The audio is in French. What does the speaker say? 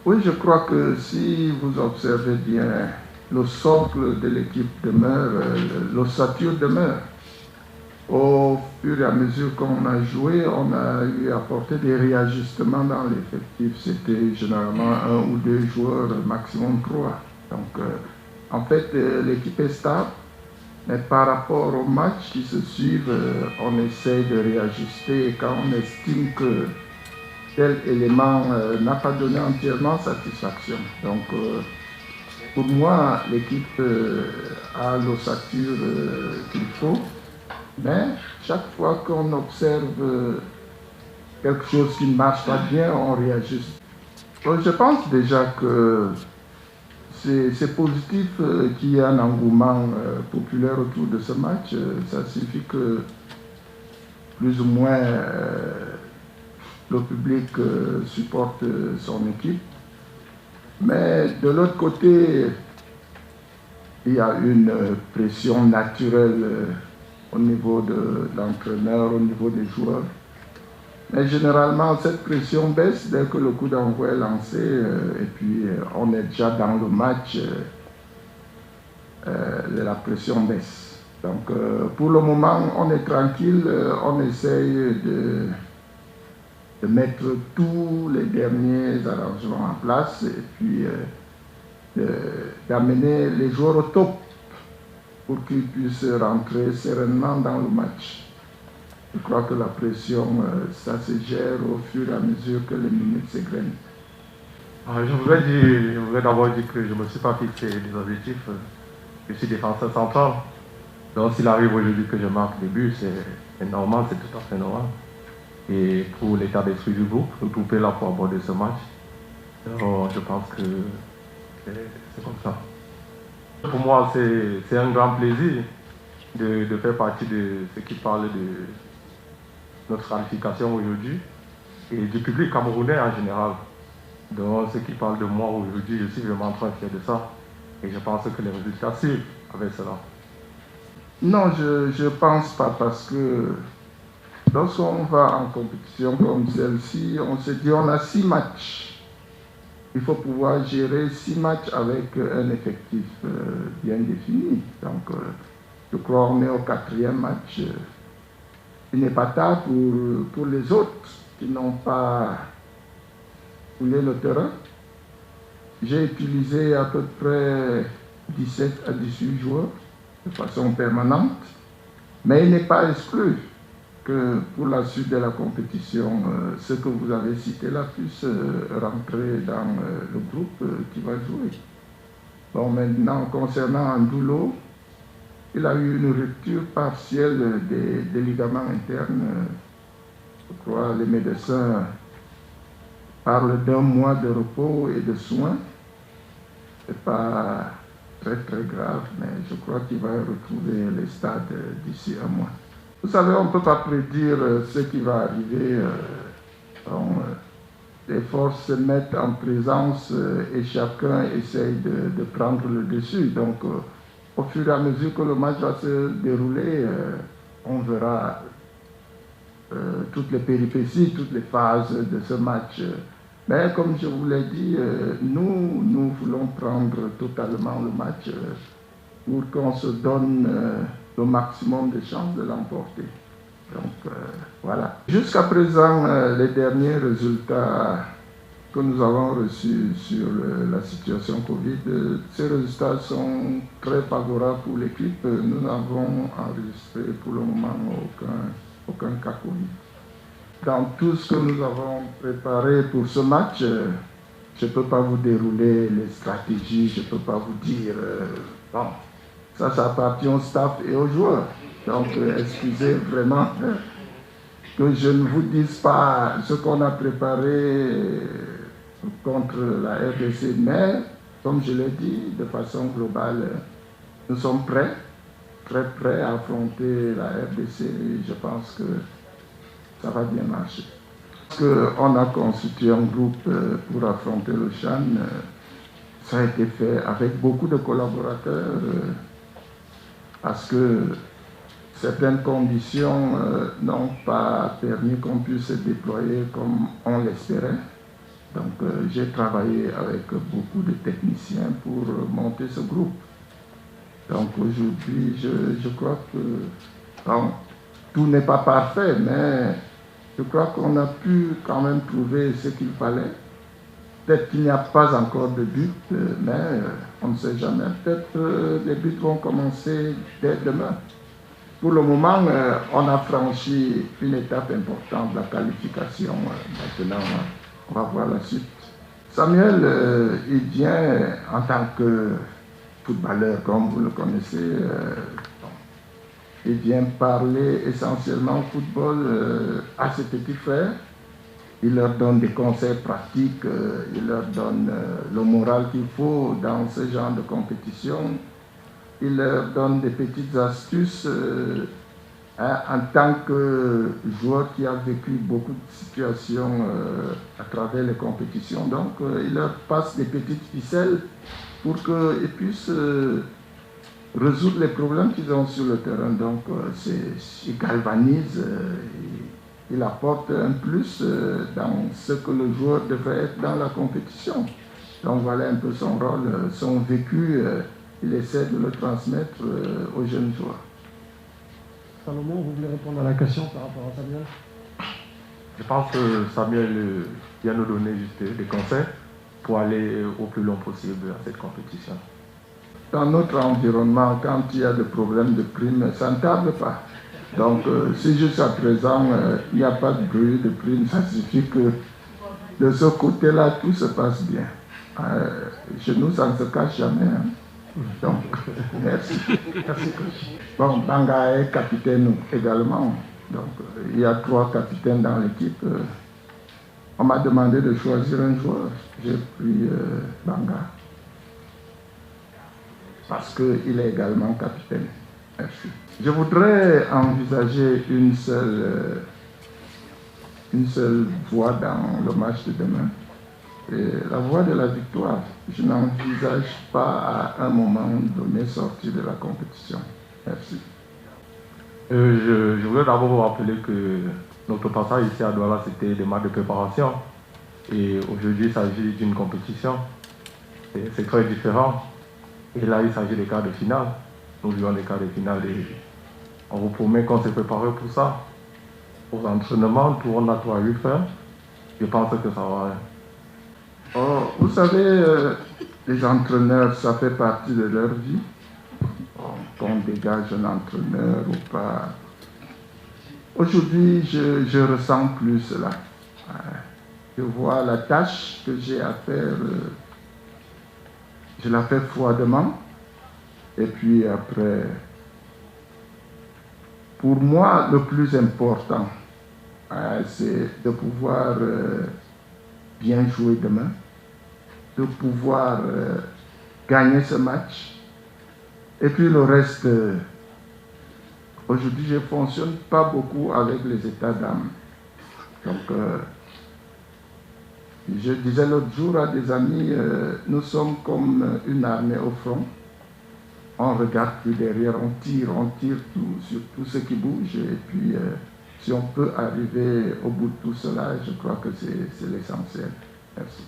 Oui, je crois que si vous observez bien, le socle de l'équipe demeure, l'ossature demeure. Au fur et à mesure qu'on a joué, on a eu à apporter des réajustements dans l'effectif. C'était généralement un ou deux joueurs, maximum trois. Donc, en fait, l'équipe est stable, mais par rapport aux matchs qui se suivent, on essaye de réajuster. Et quand on estime que tel élément n'a pas donné entièrement satisfaction. Donc, pour moi, l'équipe a l'ossature qu'il faut. Mais chaque fois qu'on observe quelque chose qui ne marche pas bien, on réajuste. Donc, je pense déjà que c'est positif qu'il y ait un engouement populaire autour de ce match. Ça signifie que plus ou moins le public supporte son équipe. Mais de l'autre côté, il y a une pression naturelle au niveau de l'entraîneur, au niveau des joueurs. Mais généralement, cette pression baisse dès que le coup d'envoi est lancé et puis on est déjà dans le match, la pression baisse. Donc pour le moment, on est tranquille, on essaye de mettre tous les derniers arrangements en place et puis d'amener les joueurs au top pour qu'ils puissent rentrer sereinement dans le match. Je crois que la pression, ça se gère au fur et à mesure que les minutes s'égrènent. Je voudrais d'abord dire que je ne me suis pas fixé des objectifs. Je suis défenseur central. Donc s'il arrive aujourd'hui que je marque des buts, c'est normal, c'est tout à fait normal. Et pour l'état d'esprit du groupe, le groupe est là pour aborder ce match. Donc je pense que c'est comme ça. Pour moi, c'est un grand plaisir de faire partie de ceux qui parlent de notre qualification aujourd'hui et du public camerounais en général. Donc ceux qui parlent de moi aujourd'hui, je suis vraiment très fier de ça. Et je pense que les résultats suivent avec cela. Non, je ne pense pas parce que lorsqu'on va en compétition comme celle-ci, on se dit on a 6 matchs. Il faut pouvoir gérer 6 matchs avec un effectif bien défini. Donc, je crois qu'on est au 4e match. Il n'est pas tard pour les autres qui n'ont pas foulé le terrain. J'ai utilisé à peu près 17 à 18 joueurs de façon permanente, mais il n'est pas exclu que pour la suite de la compétition, ceux que vous avez cités là puissent rentrer dans le groupe qui va jouer. Bon, maintenant, concernant Andoulo, il a eu une rupture partielle des ligaments internes. Je crois les médecins parlent d'1 mois de repos et de soins. Ce n'est pas très très grave, mais je crois qu'il va retrouver les stades d'ici 1 mois. Vous savez, on ne peut pas prédire ce qui va arriver. Les forces se mettent en présence et chacun essaye de prendre le dessus. Donc, au fur et à mesure que le match va se dérouler, on verra toutes les péripéties, toutes les phases de ce match. Mais comme je vous l'ai dit, nous voulons prendre totalement le match pour qu'on se donne le maximum de chances de l'emporter. Donc voilà. Jusqu'à présent, les derniers résultats que nous avons reçus sur la situation Covid, ces résultats sont très favorables pour l'équipe. Nous n'avons enregistré pour le moment aucun cas Covid. Dans tout ce que nous avons préparé pour ce match, je ne peux pas vous dérouler les stratégies, je ne peux pas vous dire, bon, ça appartient au staff et aux joueurs. Donc, excusez vraiment que je ne vous dise pas ce qu'on a préparé contre la RDC, mais, comme je l'ai dit, de façon globale, nous sommes prêts, très prêts à affronter la RDC et je pense que ça va bien marcher. Parce qu'on a constitué un groupe pour affronter le CHAN, ça a été fait avec beaucoup de collaborateurs parce que certaines conditions n'ont pas permis qu'on puisse se déployer comme on l'espérait. Donc j'ai travaillé avec beaucoup de techniciens pour monter ce groupe. Donc aujourd'hui, je crois que bon, tout n'est pas parfait, mais je crois qu'on a pu quand même trouver ce qu'il fallait. Peut-être qu'il n'y a pas encore de but, mais on ne sait jamais. Peut-être les buts vont commencer dès demain. Pour le moment, on a franchi une étape importante, la qualification. Maintenant, on va voir la suite. Samuel, il vient en tant que footballeur, comme vous le connaissez. Il vient parler essentiellement football à ses petits frères. Il leur donne des conseils pratiques, il leur donne le moral qu'il faut dans ce genre de compétition. Il leur donne des petites astuces en tant que joueur qui a vécu beaucoup de situations à travers les compétitions. Donc, il leur passe des petites ficelles pour qu'ils puissent résoudre les problèmes qu'ils ont sur le terrain. Donc, il galvanise, il apporte un plus dans ce que le joueur devrait être dans la compétition. Donc, voilà un peu son rôle, son vécu. Il essaie de le transmettre aux jeunes joueurs. Salomon, vous voulez répondre à la question par rapport à Samuel? Je pense que Samuel vient nous donner juste des conseils pour aller au plus long possible à cette compétition. Dans notre environnement, quand il y a des problèmes de primes, ça ne tarde pas. Donc, si jusqu'à présent, il n'y a pas de bruit de primes, ça suffit que de ce côté-là, tout se passe bien. Chez nous, ça ne se cache jamais. Hein. Donc, merci. Merci. Bon, Banga est capitaine également. Donc, il y a 3 capitaines dans l'équipe. On m'a demandé de choisir un joueur. J'ai pris Banga. Parce qu'il est également capitaine. Merci. Je voudrais envisager une seule voie dans le match de demain. Et la voie de la victoire. Je n'envisage pas à un moment donné sortir de la compétition. Merci. Je voudrais d'abord vous rappeler que notre passage ici à Douala, c'était des matchs de préparation. Et aujourd'hui, il s'agit d'une compétition. C'est très différent. Et là, il s'agit des quarts de finale. Nous jouons les quarts de finale et on vous promet qu'on s'est préparé pour ça. Aux entraînements, tout le monde a tout à lui faire. Je pense que ça va. Oh, vous savez, les entraîneurs, ça fait partie de leur vie. Qu'on dégage un entraîneur ou pas. Aujourd'hui, je ressens plus cela. Je vois la tâche que j'ai à faire. Je la fais froidement. Et puis après, pour moi, le plus important, c'est de pouvoir bien jouer demain, de pouvoir gagner ce match. Et puis le reste, aujourd'hui, je ne fonctionne pas beaucoup avec les états d'âme. Donc, je disais l'autre jour à des amis, nous sommes comme une armée au front. On regarde plus derrière, on tire tout, sur tout ce qui bouge. Et puis, si on peut arriver au bout de tout cela, je crois que c'est l'essentiel. Merci.